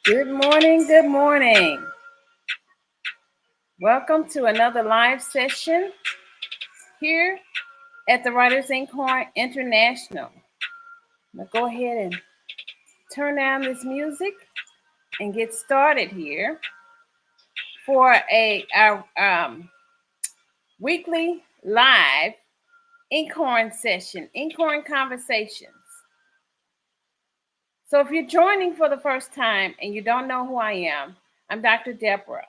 Good morning. Good morning. Welcome to another live session here at the Writers Inkhorn International. Now go ahead and turn down this music and get started here for our weekly live Inkhorn session, Inkhorn Conversations. So if you're joining for the first time and you don't know who I am, I'm Dr. Deborah.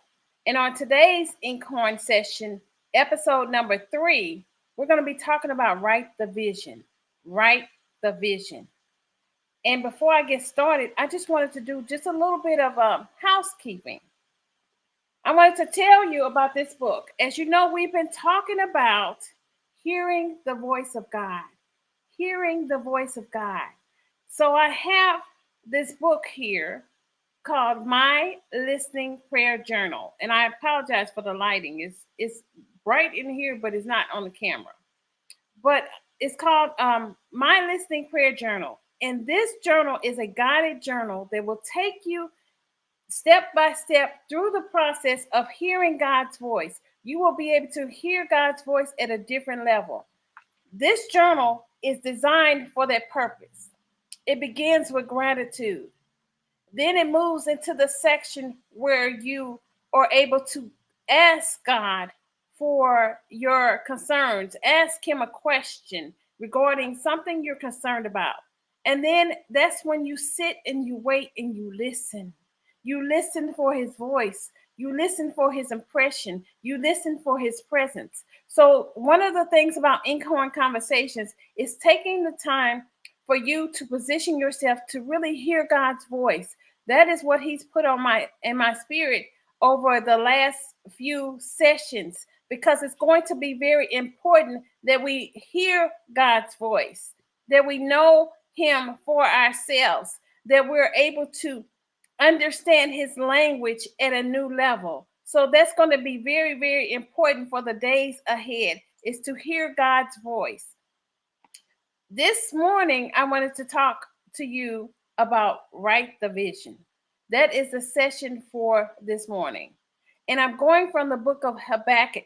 And on today's Inkhorn session, episode number 3, we're going to be talking about write the vision. Write the vision. And before I get started, I just wanted to do just a little bit of housekeeping. I wanted to tell you about this book. As you know, we've been talking about hearing the voice of God. Hearing the voice of God. So I have this book here called My Listening Prayer Journal. And I apologize for the lighting. It's bright in here, but it's not on the camera. But it's called My Listening Prayer Journal. And this journal is a guided journal that will take you step by step through the process of hearing God's voice. You will be able to hear God's voice at a different level. This journal is designed for that purpose. It begins with gratitude. Then it moves into the section where you are able to ask God for your concerns. Ask Him a question regarding something you're concerned about. And then that's when you sit and you wait and you listen. You listen for His voice. You listen for His impression. You listen for His presence. So one of the things about Inkhorn Conversations is taking the time for you to position yourself to really hear God's voice. That is what He's put on my spirit over the last few sessions, because it's going to be very important that we hear God's voice, that we know Him for ourselves, that we're able to understand His language at a new level. So that's going to be very, very important for the days ahead, is to hear God's voice. This morning, I wanted to talk to you about write the vision. That is the session for this morning. And I'm going from the book of Habakkuk.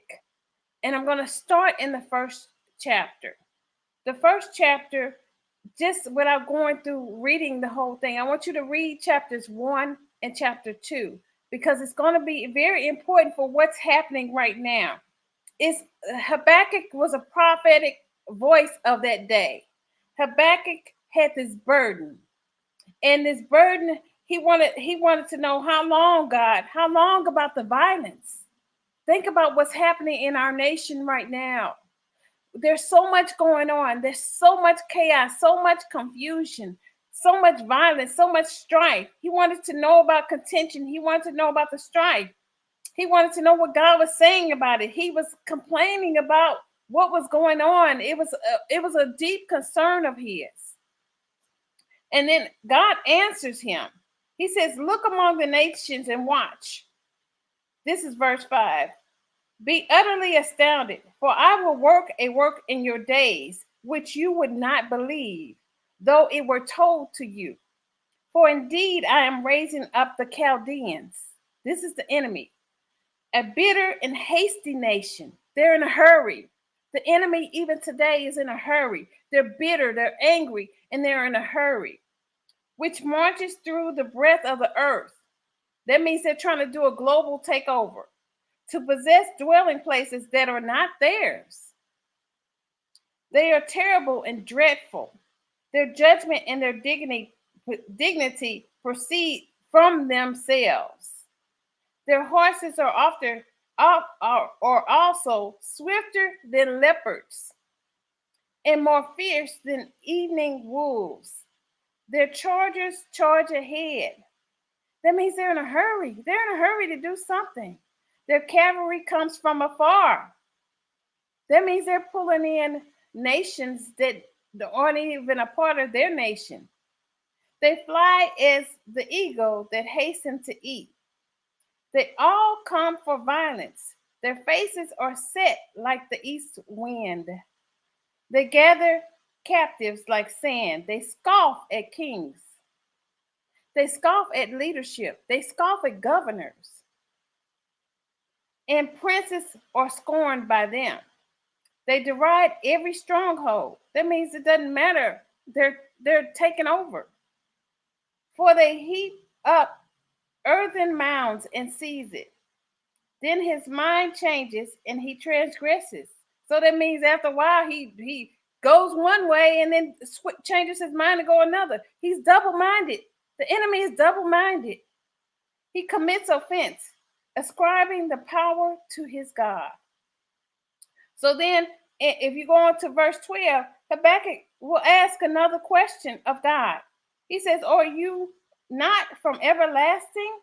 And I'm going to start in the first chapter. The first chapter, just without going through reading the whole thing, I want you to read chapters 1 and chapter 2, because it's going to be very important for what's happening right now. Habakkuk was a prophetic voice of that day. Habakkuk had this burden, and this burden, he wanted to know, how long, God? How long about the violence? Think about what's happening in our nation right now. There's so much going on. There's so much chaos, so much confusion, so much violence, so much strife. He wanted to know about contention. He wanted to know about the strife. He wanted to know what God was saying about it. He was complaining about what was going on. It was a deep concern of his. And then God answers him. He says, look among the nations and watch. This is verse 5. Be utterly astounded, for I will work a work in your days, which you would not believe, though it were told to you. For indeed I am raising up the Chaldeans. This is the enemy. A bitter and hasty nation. They're in a hurry. The enemy, even today, is in a hurry. They're bitter, they're angry, and they're in a hurry, which marches through the breadth of the earth. That means they're trying to do a global takeover, to possess dwelling places that are not theirs. They are terrible and dreadful. Their judgment and their dignity proceed from themselves. Their horses are also swifter than leopards and more fierce than evening wolves. Their chargers charge ahead. That means they're in a hurry. They're in a hurry to do something. Their cavalry comes from afar. That means they're pulling in nations that aren't even a part of their nation. They fly as the eagle that hasten to eat. They all come for violence. Their faces are set like the east wind. They gather captives like sand. They scoff at kings. They scoff at leadership. They scoff at governors. And princes are scorned by them. They deride every stronghold. That means it doesn't matter. They're taken over. For they heap up earthen mounds and seize it. Then his mind changes and he transgresses. So that means after a while he goes one way and then changes his mind to go another. He's double-minded. The enemy is double-minded. He commits offense, ascribing the power to his God. So then, if you go on to verse 12, Habakkuk will ask another question of God. He says, are you not from everlasting?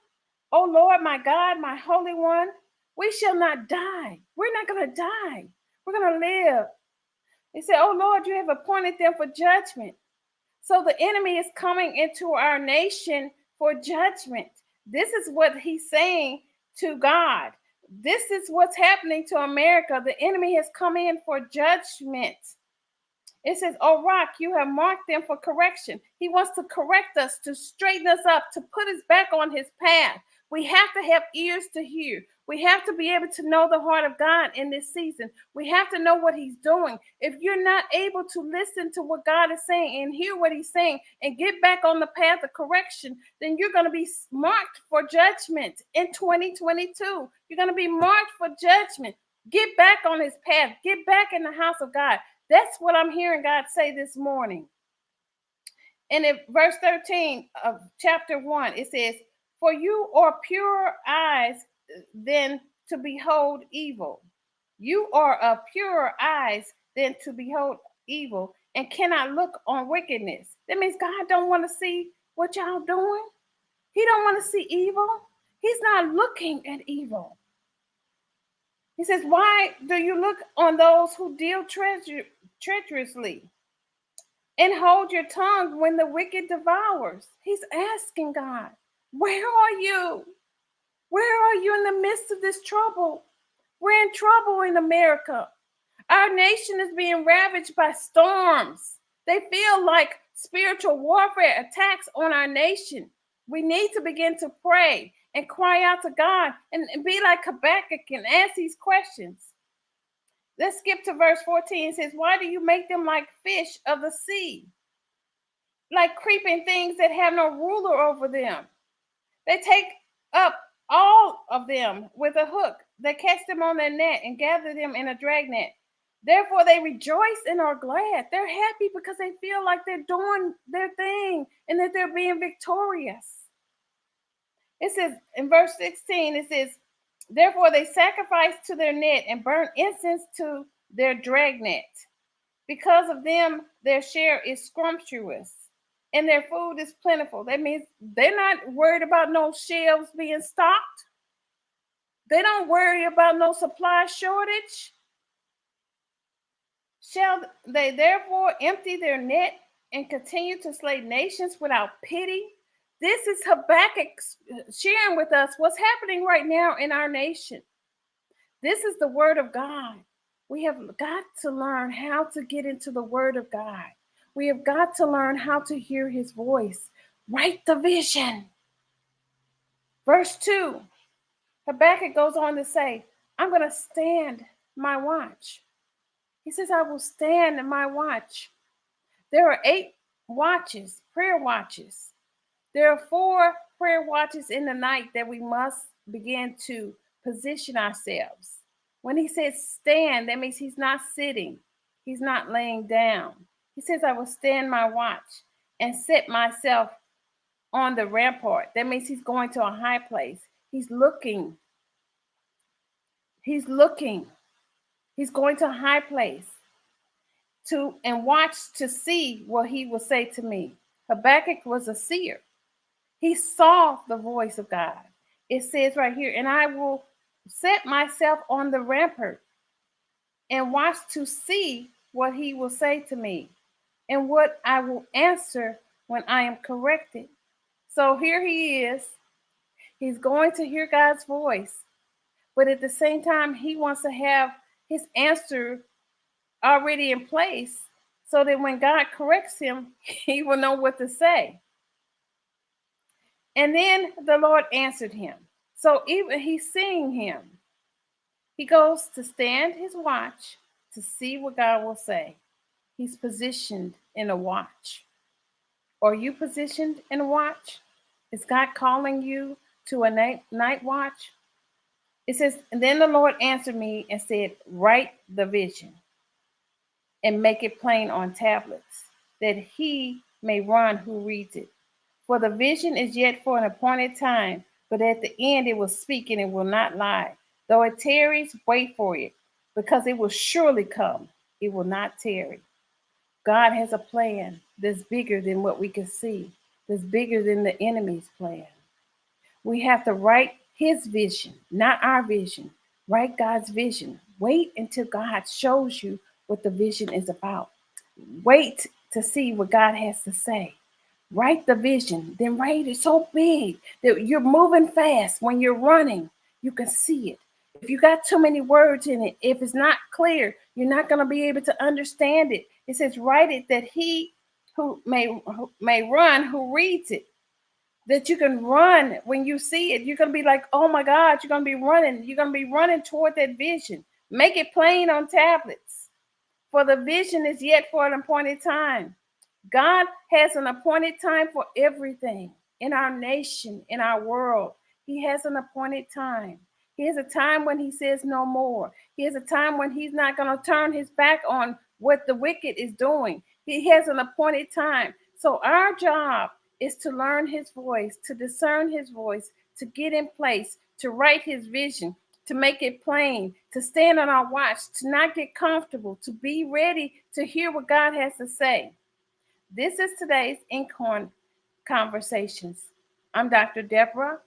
O Lord, my God, my Holy One, we shall not die. We're not going to die. We're going to live. He said, oh Lord, you have appointed them for judgment. So the enemy is coming into our nation for judgment. This is what he's saying to God. This is what's happening to America. The enemy has come in for judgment. It says, oh rock, you have marked them for correction. He wants to correct us, to straighten us up, to put us back on his path. We have to have ears to hear. We have to be able to know the heart of God in this season. We have to know what he's doing. If you're not able to listen to what God is saying and hear what he's saying and get back on the path of correction, then you're going to be marked for judgment in 2022. You're going to be marked for judgment. Get back on his path. Get back in the house of God. That's what I'm hearing God say this morning. And in verse 13 of chapter 1, it says, for you are purer eyes than to behold evil. You are of purer eyes than to behold evil and cannot look on wickedness. That means God don't want to see what y'all doing. He don't want to see evil. He's not looking at evil. He says, why do you look on those who deal treacherously and hold your tongue when the wicked devours? He's asking God, where are you? Where are you in the midst of this trouble? We're in trouble in America. Our nation is being ravaged by storms. They feel like spiritual warfare attacks on our nation. We need to begin to pray and cry out to God and be like Habakkuk and ask these questions. Let's skip to verse 14. It says, why do you make them like fish of the sea? Like creeping things that have no ruler over them. They take up all of them with a hook. They catch them on their net and gather them in a dragnet. Therefore, they rejoice and are glad. They're happy because they feel like they're doing their thing and that they're being victorious. It says in verse 16, it says, therefore, they sacrifice to their net and burn incense to their dragnet. Because of them, their share is scrumptious and their food is plentiful. That means they're not worried about no shelves being stocked. They don't worry about no supply shortage. Shall they therefore empty their net and continue to slay nations without pity? This is Habakkuk sharing with us what's happening right now in our nation. This is the word of God. We have got to learn how to get into the word of God. We have got to learn how to hear his voice. Write the vision. Verse 2, Habakkuk goes on to say, I'm going to stand my watch. He says, I will stand in my watch. There are 8 watches, prayer watches. There are 4 prayer watches in the night that we must begin to position ourselves. When he says stand, that means he's not sitting. He's not laying down. He says, I will stand my watch and set myself on the rampart. That means he's going to a high place. He's looking. He's looking. He's going to a high place and watch to see what he will say to me. Habakkuk was a seer. He saw the voice of God. It says right here, and I will set myself on the rampart and watch to see what he will say to me and what I will answer when I am corrected. So here he is. He's going to hear God's voice, but at the same time, he wants to have his answer already in place so that when God corrects him, he will know what to say. And then the Lord answered him. So even he's seeing him. He goes to stand his watch to see what God will say. He's positioned in a watch. Are you positioned in a watch? Is God calling you to a night watch? It says, and then the Lord answered me and said, write the vision and make it plain on tablets, that he may run who reads it. For the vision is yet for an appointed time, but at the end it will speak and it will not lie. Though it tarries, wait for it, because it will surely come. It will not tarry. God has a plan that's bigger than what we can see, that's bigger than the enemy's plan. We have to write his vision, not our vision. Write God's vision. Wait until God shows you what the vision is about. Wait to see what God has to say. Write the vision, then write it so big that you're moving fast. When you're running, you can see it. If you got too many words in it, if it's not clear, you're not going to be able to understand it. It says, write it that he who may run who reads it. That you can run when you see it. You're going to be like, oh my God, you're going to be running. You're going to be running toward that vision. Make it plain on tablets. For the vision is yet for an appointed time. God has an appointed time for everything in our nation, in our world. He has an appointed time. He has a time when he says no more. He has a time when he's not going to turn his back on what the wicked is doing. He has an appointed time. So our job is to learn his voice, to discern his voice, to get in place, to write his vision, to make it plain, to stand on our watch, to not get comfortable, to be ready to hear what God has to say. This is today's Inkhorn Conversations. I'm Dr. Deborah,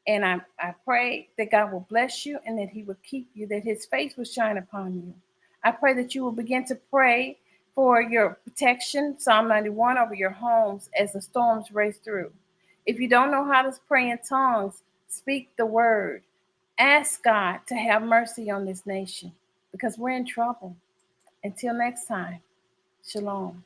and I pray that God will bless you and that he will keep you, that his face will shine upon you. I pray that you will begin to pray for your protection, Psalm 91, over your homes as the storms race through. If you don't know how to pray in tongues, speak the word. Ask God to have mercy on this nation because we're in trouble. Until next time, shalom.